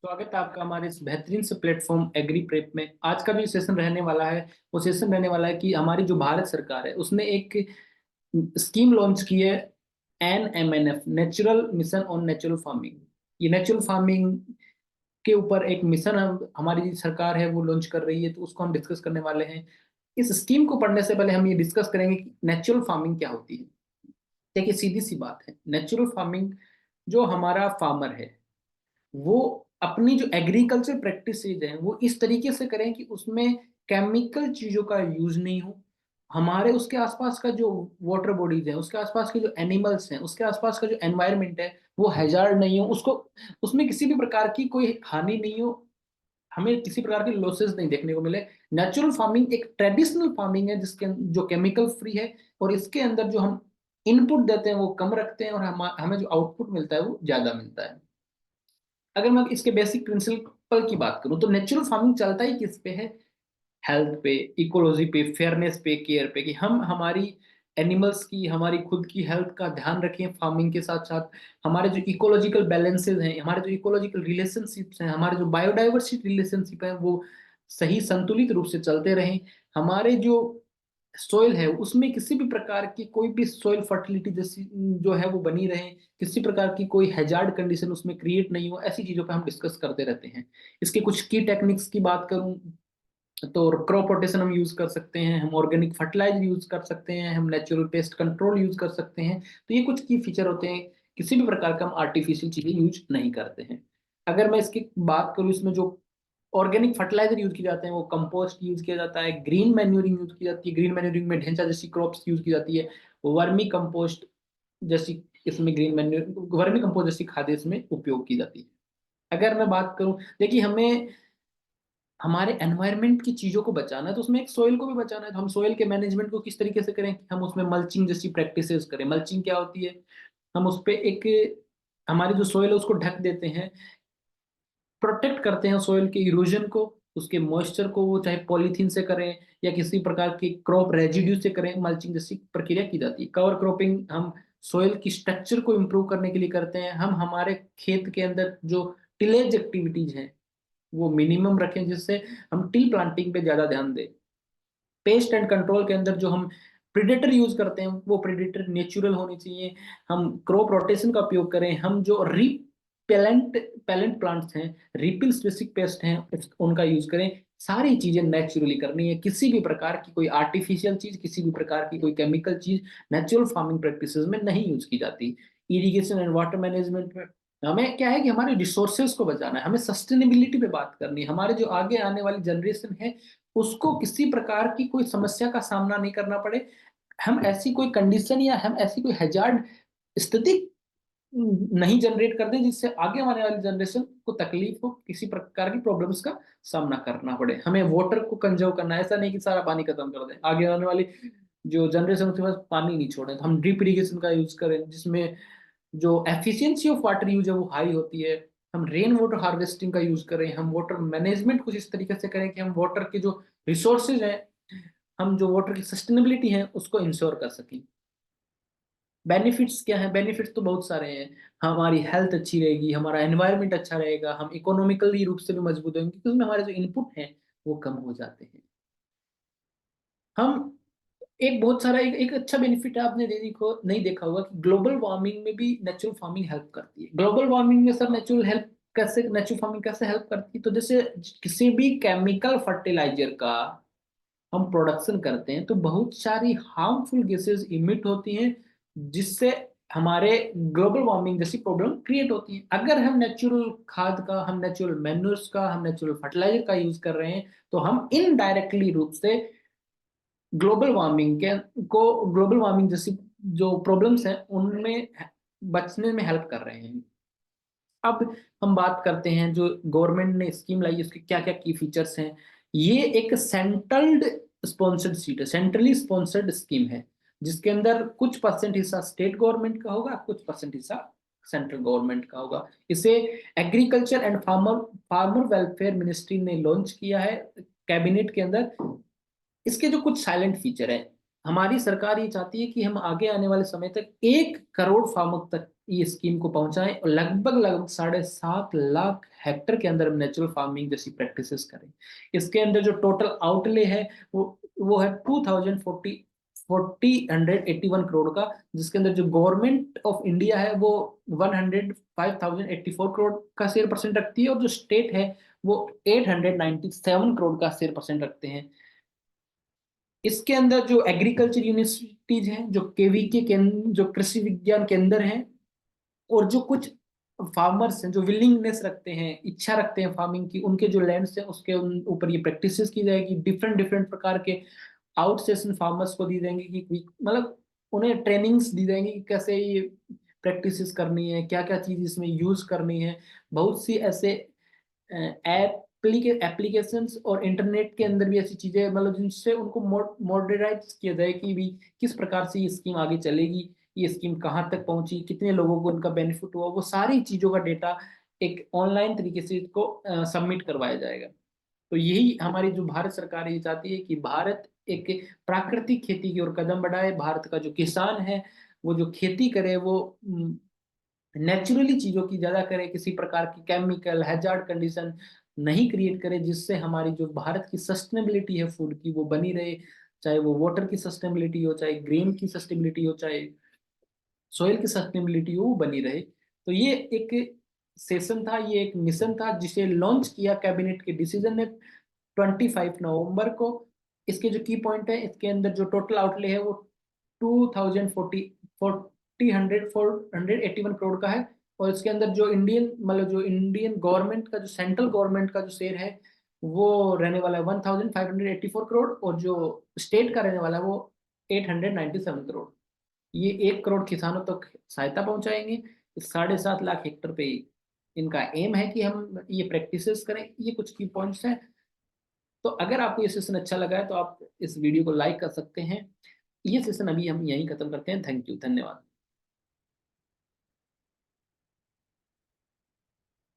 स्वागत है आपका हमारे इस बेहतरीन से प्लेटफॉर्म एग्री प्रेप में। आज का जो सेशन रहने वाला है वो सेशन रहने वाला है कि हमारी जो भारत सरकार है उसने एक स्कीम लॉन्च की है, NMNF, natural mission on natural farming. ये नेचुरल फार्मिंग के ऊपर एक मिशन हमारी सरकार है वो लॉन्च कर रही है, तो उसको हम डिस्कस करने वाले हैं। इस स्कीम को पढ़ने से पहले हम ये डिस्कस करेंगे कि नेचुरल फार्मिंग क्या होती है। देखिए, सीधी सी बात है, नेचुरल फार्मिंग जो हमारा फार्मर है वो अपनी जो एग्रीकल्चर प्रैक्टिसेज हैं वो इस तरीके से करें कि उसमें केमिकल चीजों का यूज नहीं हो। हमारे उसके आसपास का जो वाटर बॉडीज है, उसके आसपास के जो एनिमल्स हैं, उसके आसपास का जो एनवायरनमेंट है वो हैजार्ड नहीं हो, उसको उसमें किसी भी प्रकार की कोई हानि नहीं हो, हमें किसी प्रकार के लॉसेस नहीं देखने को मिले। नेचुरल फार्मिंग एक ट्रेडिशनल फार्मिंग है जिसके जो केमिकल फ्री है, और इसके अंदर जो हम इनपुट देते हैं वो कम रखते हैं और हमें जो आउटपुट मिलता है वो ज्यादा मिलता है। अगर मैं इसके बेसिक प्रिंसिपल की बात करूं तो नेचुरल फार्मिंग चलता ही किस पे है? हेल्थ पे, इकोलॉजी पे, फेयरनेस पे, केयर पे, कि हम हमारी एनिमल्स की, हमारी खुद की हेल्थ का ध्यान रखें फार्मिंग के साथ साथ। हमारे जो इकोलॉजिकल बैलेंसेस हैं, हमारे जो इकोलॉजिकल रिलेशनशिप्स हैं, हमारे जो बायोडाइवर्सिटी रिलेशनशिप है वो सही संतुलित रूप से चलते रहें। हमारे जो सोइल है उसमें किसी भी प्रकार की कोई भी सोइल फर्टिलिटी जैसी जो है वो बनी रहे, किसी प्रकार की कोई हैजार्ड कंडीशन उसमें क्रिएट नहीं हो, ऐसी चीजों पे हम डिस्कस करते रहते हैं। इसके कुछ की टेक्निक्स की बात करूं तो क्रॉप रोटेशन हम यूज कर सकते हैं, हम ऑर्गेनिक फर्टिलाइजर यूज कर सकते हैं, हम नेचुरल पेस्ट कंट्रोल यूज कर सकते हैं। तो ये कुछ की फीचर होते हैं, किसी भी प्रकार का हम आर्टिफिशियल चीजें यूज नहीं करते हैं। अगर मैं इसकी बात करूँ, इसमें जो ऑर्गेनिक फर्टिलाइजर यूज किए जाते हैं वो कंपोस्ट यूज किया जाता है, ग्रीन मैन्यूरिंग यूज की जाती है, ग्रीन मैन्यूरिंग में ढेंचा जैसी क्रॉप्स यूज की जाती है, वर्मी कंपोस्ट जैसी, इसमें ग्रीन मैन्यूर वर्मी कंपोस्ट जैसी खादें इसमें उपयोग की जाती है। अगर मैं बात करूं, देखिए हमें हमारे एनवायरनमेंट की चीजों को बचाना है तो उसमें एक सोइल को भी बचाना है, तो हम सोइल के मैनेजमेंट को किस तरीके से करें कि हम उसमें मल्चिंग जैसी प्रैक्टिसेस करें। मल्चिंग क्या होती है? हम उस पे एक हमारी जो सोइल है उसको ढक देते हैं, प्रोटेक्ट करते हैं सोइल के इरोजन को, उसके मॉइस्चर को, वो चाहे पॉलीथीन से करें या किसी प्रकार की क्रॉप रेजिड्यू से करें। मल्चिंग जैसी प्रक्रिया की जाती है। कवर क्रॉपिंग हम सोइल की स्ट्रक्चर को इम्प्रूव करने के लिए करते हैं। हम हमारे खेत के अंदर जो टिलेज एक्टिविटीज हैं वो मिनिमम रखें, जिससे हम टी प्लांटिंग पे ज्यादा ध्यान दें। पेस्ट एंड कंट्रोल के अंदर जो हम प्रिडेटर यूज करते हैं वो प्रिडेटर नेचुरल होनी चाहिए। हम क्रॉप रोटेशन का उपयोग करें। हम जो रिपेलेंट पेलेंट प्लांट्स हैं, रिपिल स्पेसिफिक पेस्ट हैं, उनका यूज करें। सारी चीजें नेचुरली करनी है, किसी भी प्रकार की कोई आर्टिफिशियल चीज, किसी भी प्रकार की कोई केमिकल चीज नेचुरल फार्मिंग प्रैक्टिसेस में नहीं यूज की जाती। इरिगेशन एंड वाटर मैनेजमेंट में हमें क्या है कि हमारे रिसोर्सेज को बचाना है, हमें सस्टेनेबिलिटी पे बात करनी है। हमारे जो आगे आने वाली जनरेशन है उसको किसी प्रकार की कोई समस्या का सामना नहीं करना पड़े। हम ऐसी कोई कंडीशन या हम ऐसी कोई हैजार्ड स्थिति नहीं जनरेट कर दें जिससे आगे आने वाली जनरेशन को तकलीफ हो, किसी प्रकार की प्रॉब्लम्स का सामना करना पड़े। हमें वाटर को कंजर्व करना है, ऐसा नहीं कि सारा पानी खत्म कर दें, आगे आने वाली जो जनरेशन उसके पास पानी नहीं छोड़ें। तो हम ड्रिप इरिगेशन का यूज करें जिसमें जो एफिशिएंसी ऑफ वाटर यूज है वो हाई होती है। हम रेन वाटर हार्वेस्टिंग का यूज करें, हम वाटर मैनेजमेंट कुछ इस तरीके से करें कि हम वाटर के जो रिसोर्सेज हैं, हम जो वाटर की सस्टेनेबिलिटी है उसको इंश्योर कर सकें। बेनिफिट्स क्या है? बेनिफिट्स तो बहुत सारे हैं। हमारी हेल्थ अच्छी रहेगी, हमारा एनवायरनमेंट अच्छा रहेगा, हम इकोनॉमिकली रूप से भी मजबूत होंगे क्योंकि उसमें हमारे जो इनपुट हैं वो कम हो जाते हैं। हम एक बहुत सारा एक अच्छा बेनिफिट है, आपने देखो नहीं देखा होगा कि ग्लोबल वार्मिंग में भी नेचुरल फार्मिंग हेल्प करती है। ग्लोबल वार्मिंग में सर नेचुरल फार्मिंग कैसे हेल्प करती है? तो जैसे किसी भी केमिकल फर्टिलाइजर का हम प्रोडक्शन करते हैं तो बहुत सारी हार्मफुल गैसेस इमिट होती हैं, जिससे हमारे ग्लोबल वार्मिंग जैसी प्रॉब्लम क्रिएट होती है। अगर हम नेचुरल खाद का, हम नेचुरल मैन्यूर्स का, हम नेचुरल फर्टिलाइजर का यूज कर रहे हैं तो हम इनडायरेक्टली रूप से ग्लोबल वार्मिंग के को ग्लोबल वार्मिंग जैसी जो प्रॉब्लम्स हैं उनमें बचने में हेल्प कर रहे हैं। अब हम बात करते हैं जो गवर्नमेंट ने स्कीम लाई उसके क्या क्या की फीचर्स हैं। ये एक सेंट्रल्ड स्पॉन्सर्ड सीट है, सेंट्रली स्पॉन्सर्ड स्कीम है, जिसके अंदर कुछ परसेंट हिस्सा स्टेट गवर्नमेंट का होगा, कुछ परसेंट हिस्सा सेंट्रल गवर्नमेंट का होगा। इसे agriculture and farmer farmer welfare ministry ने लॉन्च किया है कैबिनेट के अंदर। इसके जो कुछ साइलेंट फीचर है, हमारी सरकार ये चाहती है कि हम आगे आने वाले समय तक 1 करोड़ फार्मर तक ये स्कीम को पहुंचाएं और लगभग लगभग 7.5 लाख हेक्टर के अंदर हम नेचुरल फार्मिंग जैसी प्रैक्टिसेस करें। इसके अंदर जो टोटल आउटले है वो है 2040 181 करोड़ का, जिसके अंदर जो गवर्नमेंट ऑफ इंडिया है वो 105,084 करोड़ का शेयर परसेंट रखती है, और जो स्टेट है वो 897 करोड़ का शेयर परसेंट रखते हैं। इसके अंदर जो एग्रीकल्चर यूनिवर्सिटीज हैं, जो केवीके के जो कृषि विज्ञान केंद्र हैं, और जो कुछ फार्मर्स हैं जो विलिंगनेस रखते हैं, इच्छा रखते हैं फार्मिंग की, उनके जो लैंड्स हैं उसके ऊपर ये प्रैक्टिसेस की जाएगी। डिफरेंट डिफरेंट प्रकार के आउट सेशन फार्मर्स को दी जाएंगी कि मतलब उन्हें ट्रेनिंग्स दी जाएंगी कि कैसे ये प्रैक्टिसेस करनी है, क्या क्या चीज इसमें यूज करनी है। बहुत सी ऐसे एप्लीकेशंस और इंटरनेट के अंदर भी ऐसी चीजें मतलब जिनसे उनको मॉडरेटाइज किया जाए कि भी किस प्रकार से ये स्कीम आगे चलेगी, ये स्कीम कहाँ तक पहुंची, कितने लोगों को उनका बेनिफिट हुआ, वो सारी चीजों का डेटा एक ऑनलाइन तरीके से इसको सबमिट करवाया जाएगा। तो यही हमारी जो भारत सरकार ये चाहती है कि भारत एक प्राकृतिक खेती की ओर कदम बढ़ाए। भारत का जो किसान है वो जो खेती करे वो नेचुरली चीजों की ज्यादा करे, किसी प्रकार की केमिकल हैजार्ड कंडीशन नहीं क्रिएट करे, जिससे हमारी जो भारत की सस्टेनेबिलिटी है फूड की वो बनी रहे। चाहे वो वाटर की सस्टेनेबिलिटी हो, चाहे ग्रेन की सस्टेनेबिलिटी हो, चाहे सॉइल की सस्टेनेबिलिटी हो, वो बनी रहे। तो ये एक सेशन था, ये एक मिशन था जिसे लॉन्च किया कैबिनेट के डिसीजन ने 25 नवंबर को। इसके जो की पॉइंट है, इसके अंदर जो टोटल आउटले है वो 481 करोड़ का है। और इसके अंदर जो इंडियन मतलब जो इंडियन गवर्नमेंट का जो सेंट्रल गवर्नमेंट का जो शेयर है वो रहने वाला है 1584 करोड़, और जो स्टेट का रहने वाला है वो 897 करोड़। ये 1 करोड़ किसानों तक सहायता पहुंचाएंगे। 7.5 लाख हेक्टर पे इनका एम है कि हम ये प्रैक्टिसेस करें। ये कुछ की पॉइंट्स हैं। तो अगर आपको ये सेशन अच्छा लगा है तो आप इस वीडियो को लाइक कर सकते हैं। ये सेशन अभी हम यहीं खत्म करते हैं। थैंक यू, धन्यवाद।